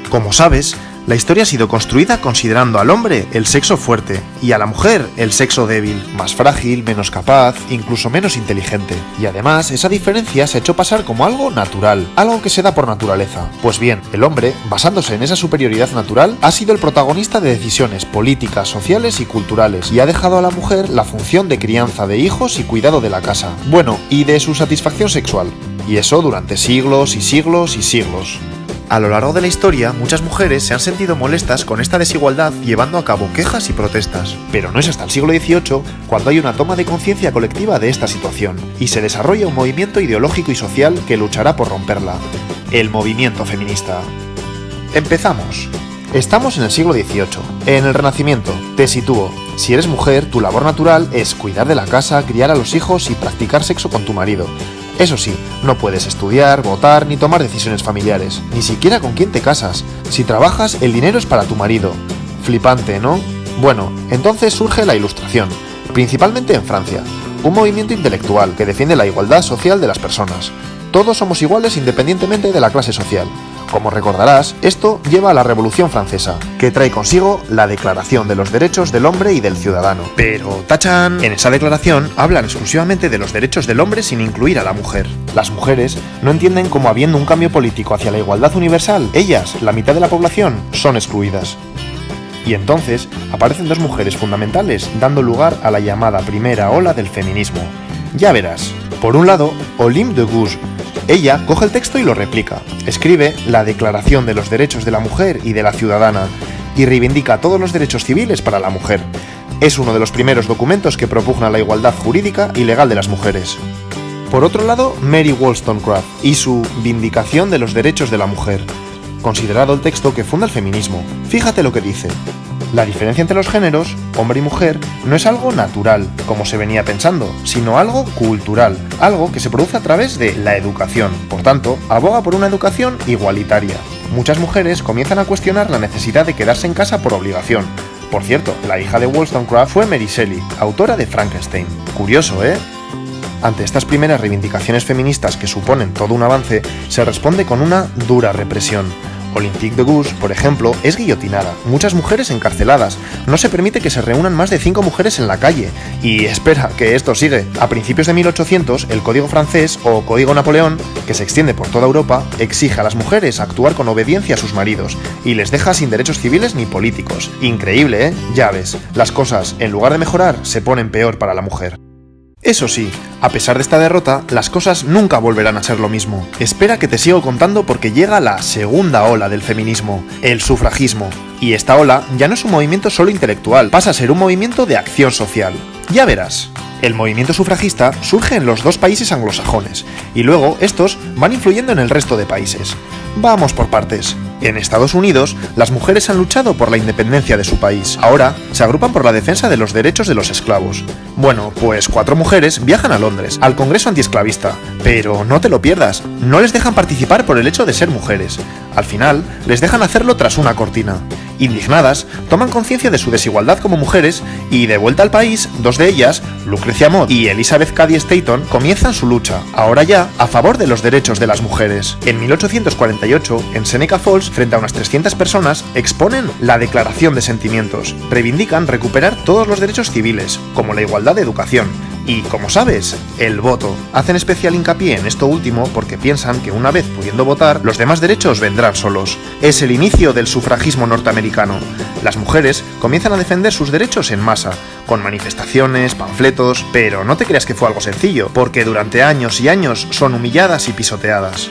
Como sabes, la historia ha sido construida considerando al hombre el sexo fuerte y a la mujer el sexo débil, más frágil, menos capaz, incluso menos inteligente. Y además, esa diferencia se ha hecho pasar como algo natural, algo que se da por naturaleza. Pues bien, el hombre, basándose en esa superioridad natural, ha sido el protagonista de decisiones políticas, sociales y culturales, y ha dejado a la mujer la función de crianza de hijos y cuidado de la casa. Bueno, y de su satisfacción sexual. Y eso durante siglos y siglos y siglos. A lo largo de la historia, muchas mujeres se han sentido molestas con esta desigualdad llevando a cabo quejas y protestas. Pero no es hasta el siglo XVIII cuando hay una toma de conciencia colectiva de esta situación, y se desarrolla un movimiento ideológico y social que luchará por romperla. El movimiento feminista. Empezamos. Estamos en el siglo XVIII, en el Renacimiento. Te sitúo. Si eres mujer, tu labor natural es cuidar de la casa, criar a los hijos y practicar sexo con tu marido. Eso sí, no puedes estudiar, votar ni tomar decisiones familiares, ni siquiera con quién te casas. Si trabajas, el dinero es para tu marido. Flipante, ¿no? Bueno, entonces surge la Ilustración, principalmente en Francia, un movimiento intelectual que defiende la igualdad social de las personas. Todos somos iguales independientemente de la clase social. Como recordarás, esto lleva a la Revolución Francesa, que trae consigo la Declaración de los Derechos del Hombre y del Ciudadano. Pero, ¡tachán! En esa declaración hablan exclusivamente de los derechos del hombre sin incluir a la mujer. Las mujeres no entienden cómo habiendo un cambio político hacia la igualdad universal, ellas, la mitad de la población, son excluidas. Y entonces aparecen dos mujeres fundamentales dando lugar a la llamada primera ola del feminismo. Ya verás. Por un lado, Olympe de Gouges. Ella coge el texto y lo replica. Escribe la Declaración de los Derechos de la Mujer y de la Ciudadana y reivindica todos los derechos civiles para la mujer. Es uno de los primeros documentos que propugna la igualdad jurídica y legal de las mujeres. Por otro lado, Mary Wollstonecraft y su Vindicación de los Derechos de la Mujer, considerado el texto que funda el feminismo. Fíjate lo que dice. La diferencia entre los géneros, hombre y mujer, no es algo natural, como se venía pensando, sino algo cultural, algo que se produce a través de la educación. Por tanto, aboga por una educación igualitaria. Muchas mujeres comienzan a cuestionar la necesidad de quedarse en casa por obligación. Por cierto, la hija de Wollstonecraft fue Mary Shelley, autora de Frankenstein. Curioso, ¿eh? Ante estas primeras reivindicaciones feministas que suponen todo un avance, se responde con una dura represión. Olympe de Gouges, por ejemplo, es guillotinada, muchas mujeres encarceladas, no se permite que se reúnan más de 5 mujeres en la calle. Y espera, que esto sigue. A principios de 1800, el Código francés, o Código Napoleón, que se extiende por toda Europa, exige a las mujeres actuar con obediencia a sus maridos, y les deja sin derechos civiles ni políticos. Increíble, ¿eh? Ya ves, las cosas, en lugar de mejorar, se ponen peor para la mujer. Eso sí, a pesar de esta derrota, las cosas nunca volverán a ser lo mismo. Espera que te sigo contando porque llega la segunda ola del feminismo, el sufragismo. Y esta ola ya no es un movimiento solo intelectual, pasa a ser un movimiento de acción social. Ya verás. El movimiento sufragista surge en los dos países anglosajones, y luego estos van influyendo en el resto de países. Vamos por partes. En Estados Unidos, las mujeres han luchado por la independencia de su país. Ahora, se agrupan por la defensa de los derechos de los esclavos. Bueno, pues 4 mujeres viajan a Londres, al Congreso Antiesclavista. Pero no te lo pierdas, no les dejan participar por el hecho de ser mujeres. Al final, les dejan hacerlo tras una cortina. Indignadas, toman conciencia de su desigualdad como mujeres y, de vuelta al país, 2 de ellas, Lucrecia Mott y Elizabeth Cady Stanton, comienzan su lucha, ahora ya, a favor de los derechos de las mujeres. En 1848, en Seneca Falls, frente a unas 300 personas, exponen la Declaración de Sentimientos. Reivindican recuperar todos los derechos civiles, como la igualdad de educación. Y, como sabes, el voto. Hacen especial hincapié en esto último porque piensan que una vez pudiendo votar, los demás derechos vendrán solos. Es el inicio del sufragismo norteamericano. Las mujeres comienzan a defender sus derechos en masa, con manifestaciones, panfletos, pero no te creas que fue algo sencillo, porque durante años y años son humilladas y pisoteadas.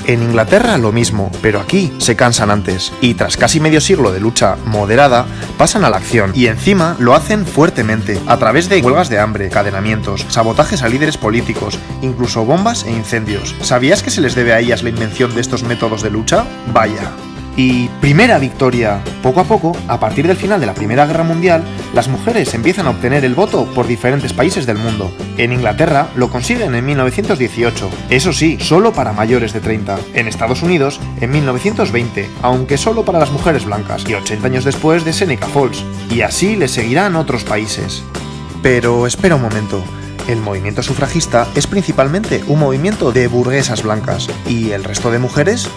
En Inglaterra lo mismo, pero aquí se cansan antes, y tras casi medio siglo de lucha moderada, pasan a la acción, y encima lo hacen fuertemente, a través de huelgas de hambre, encadenamientos, sabotajes a líderes políticos, incluso bombas e incendios. ¿Sabías que se les debe a ellas la invención de estos métodos de lucha? Vaya. Y primera victoria. Poco a poco, a partir del final de la Primera Guerra Mundial, las mujeres empiezan a obtener el voto por diferentes países del mundo. En Inglaterra lo consiguen en 1918, eso sí, solo para mayores de 30. En Estados Unidos, en 1920, aunque solo para las mujeres blancas, y 80 años después de Seneca Falls. Y así le seguirán otros países. Pero espera un momento. El movimiento sufragista es principalmente un movimiento de burguesas blancas. ¿Y el resto de mujeres?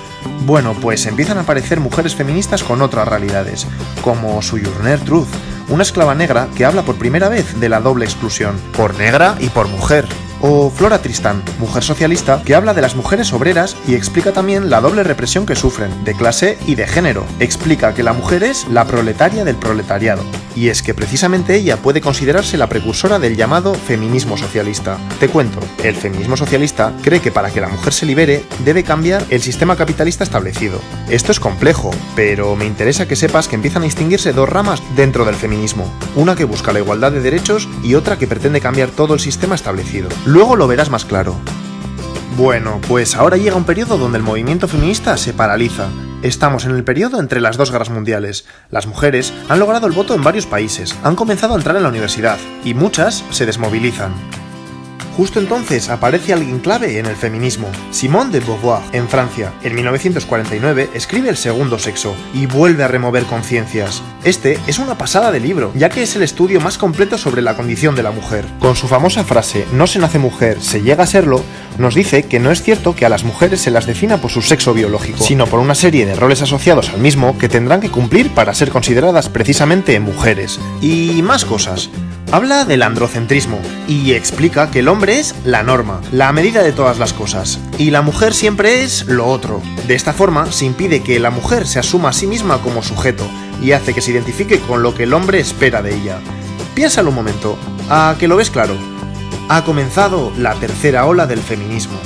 Bueno, pues empiezan a aparecer mujeres feministas con otras realidades, como Sojourner Truth, una esclava negra que habla por primera vez de la doble exclusión, por negra y por mujer. O Flora Tristán, mujer socialista que habla de las mujeres obreras y explica también la doble represión que sufren, de clase y de género. Explica que la mujer es la proletaria del proletariado. Y es que precisamente ella puede considerarse la precursora del llamado feminismo socialista. Te cuento, el feminismo socialista cree que para que la mujer se libere debe cambiar el sistema capitalista establecido. Esto es complejo, pero me interesa que sepas que empiezan a distinguirse dos ramas dentro del feminismo. Una que busca la igualdad de derechos y otra que pretende cambiar todo el sistema establecido. Luego lo verás más claro. Bueno, pues ahora llega un periodo donde el movimiento feminista se paraliza. Estamos en el periodo entre las dos guerras mundiales. Las mujeres han logrado el voto en varios países, han comenzado a entrar en la universidad, y muchas se desmovilizan. Justo entonces aparece alguien clave en el feminismo, Simone de Beauvoir, en Francia. En 1949 escribe El segundo sexo y vuelve a remover conciencias. Este es una pasada de libro, ya que es el estudio más completo sobre la condición de la mujer. Con su famosa frase, no se nace mujer, se llega a serlo, nos dice que no es cierto que a las mujeres se las defina por su sexo biológico, sino por una serie de roles asociados al mismo que tendrán que cumplir para ser consideradas precisamente mujeres. Y más cosas. Habla del androcentrismo y explica que el hombre es la norma, la medida de todas las cosas, y la mujer siempre es lo otro. De esta forma se impide que la mujer se asuma a sí misma como sujeto y hace que se identifique con lo que el hombre espera de ella. Piénsalo un momento, ¿a que lo ves claro? Ha comenzado la tercera ola del feminismo.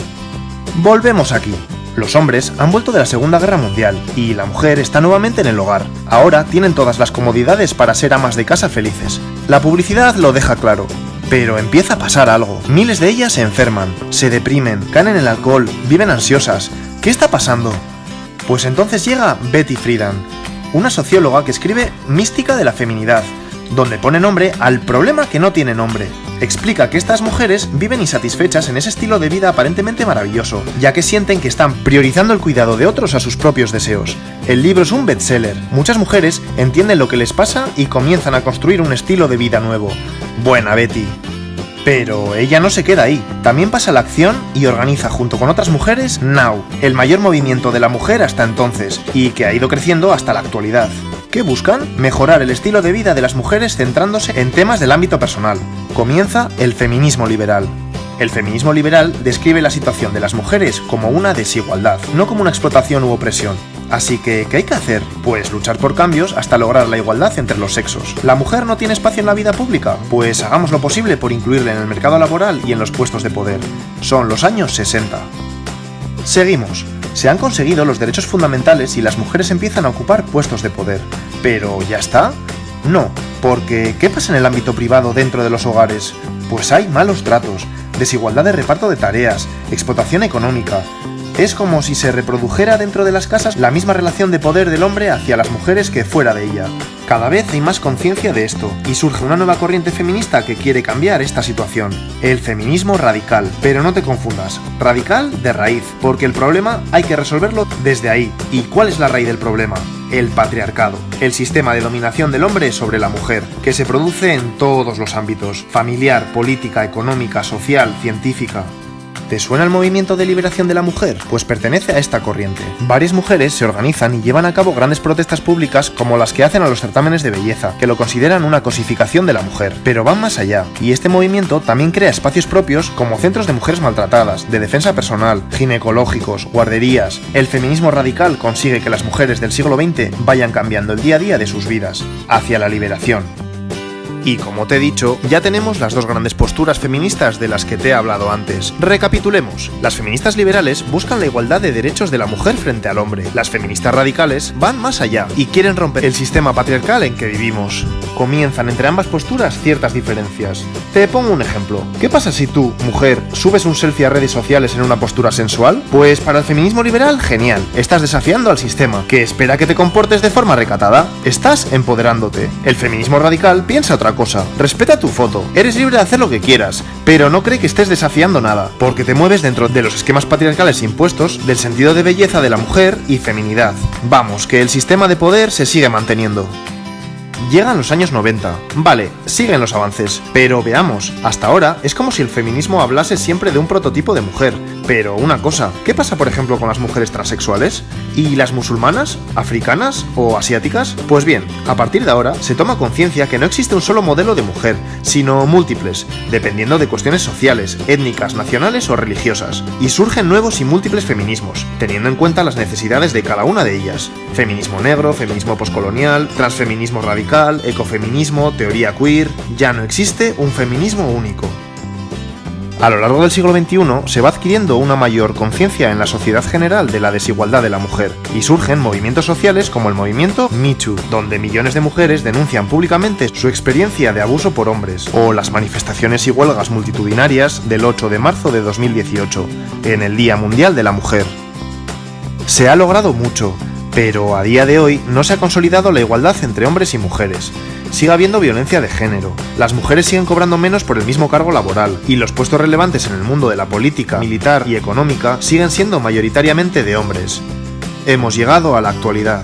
Volvemos aquí. Los hombres han vuelto de la Segunda Guerra Mundial y la mujer está nuevamente en el hogar. Ahora tienen todas las comodidades para ser amas de casa felices. La publicidad lo deja claro. Pero empieza a pasar algo. Miles de ellas se enferman, se deprimen, caen en el alcohol, viven ansiosas. ¿Qué está pasando? Pues entonces llega Betty Friedan, una socióloga que escribe Mística de la feminidad, donde pone nombre al problema que no tiene nombre. Explica que estas mujeres viven insatisfechas en ese estilo de vida aparentemente maravilloso, ya que sienten que están priorizando el cuidado de otros a sus propios deseos. El libro es un bestseller. Muchas mujeres entienden lo que les pasa y comienzan a construir un estilo de vida nuevo. Buena Betty. Pero ella no se queda ahí, también pasa a la acción y organiza junto con otras mujeres Now, el mayor movimiento de la mujer hasta entonces, y que ha ido creciendo hasta la actualidad. ¿Qué buscan? Mejorar el estilo de vida de las mujeres centrándose en temas del ámbito personal. Comienza el feminismo liberal. El feminismo liberal describe la situación de las mujeres como una desigualdad, no como una explotación u opresión. Así que, ¿qué hay que hacer? Pues luchar por cambios hasta lograr la igualdad entre los sexos. ¿La mujer no tiene espacio en la vida pública? Pues hagamos lo posible por incluirla en el mercado laboral y en los puestos de poder. Son los años 60. Seguimos. Se han conseguido los derechos fundamentales y las mujeres empiezan a ocupar puestos de poder. ¿Pero ya está? No, porque ¿qué pasa en el ámbito privado dentro de los hogares? Pues hay malos tratos, desigualdad de reparto de tareas, explotación económica. Es como si se reprodujera dentro de las casas la misma relación de poder del hombre hacia las mujeres que fuera de ella. Cada vez hay más conciencia de esto, y surge una nueva corriente feminista que quiere cambiar esta situación. El feminismo radical. Pero no te confundas, radical de raíz, porque el problema hay que resolverlo desde ahí. ¿Y cuál es la raíz del problema? El patriarcado, el sistema de dominación del hombre sobre la mujer, que se produce en todos los ámbitos: familiar, política, económica, social, científica. ¿Te suena el movimiento de liberación de la mujer? Pues pertenece a esta corriente. Varias mujeres se organizan y llevan a cabo grandes protestas públicas como las que hacen a los certámenes de belleza, que lo consideran una cosificación de la mujer. Pero van más allá, y este movimiento también crea espacios propios como centros de mujeres maltratadas, de defensa personal, ginecológicos, guarderías. El feminismo radical consigue que las mujeres del siglo XX vayan cambiando el día a día de sus vidas, hacia la liberación. Y como te he dicho, ya tenemos las dos grandes posturas feministas de las que te he hablado antes. Recapitulemos. Las feministas liberales buscan la igualdad de derechos de la mujer frente al hombre. Las feministas radicales van más allá y quieren romper el sistema patriarcal en que vivimos. Comienzan entre ambas posturas ciertas diferencias. Te pongo un ejemplo. ¿Qué pasa si tú, mujer, subes un selfie a redes sociales en una postura sensual? Pues para el feminismo liberal, genial. Estás desafiando al sistema, que espera que te comportes de forma recatada. Estás empoderándote. El feminismo radical piensa otra cosa. Respeta tu foto. Eres libre de hacer lo que quieras, pero no cree que estés desafiando nada, porque te mueves dentro de los esquemas patriarcales impuestos del sentido de belleza de la mujer y feminidad. Vamos, que el sistema de poder se sigue manteniendo. Llegan los años 90. Vale, siguen los avances, pero veamos, hasta ahora es como si el feminismo hablase siempre de un prototipo de mujer. Pero una cosa, ¿qué pasa por ejemplo con las mujeres transexuales? ¿Y las musulmanas? ¿Africanas? ¿O asiáticas? Pues bien, a partir de ahora se toma conciencia que no existe un solo modelo de mujer, sino múltiples, dependiendo de cuestiones sociales, étnicas, nacionales o religiosas. Y surgen nuevos y múltiples feminismos, teniendo en cuenta las necesidades de cada una de ellas. Feminismo negro, feminismo poscolonial, transfeminismo radical, ecofeminismo, teoría queer... Ya no existe un feminismo único. A lo largo del siglo XXI se va adquiriendo una mayor conciencia en la sociedad general de la desigualdad de la mujer, y surgen movimientos sociales como el movimiento Me Too, donde millones de mujeres denuncian públicamente su experiencia de abuso por hombres, o las manifestaciones y huelgas multitudinarias del 8 de marzo de 2018, en el Día Mundial de la Mujer. Se ha logrado mucho, pero a día de hoy no se ha consolidado la igualdad entre hombres y mujeres. Sigue habiendo violencia de género, las mujeres siguen cobrando menos por el mismo cargo laboral, y los puestos relevantes en el mundo de la política, militar y económica siguen siendo mayoritariamente de hombres. Hemos llegado a la actualidad.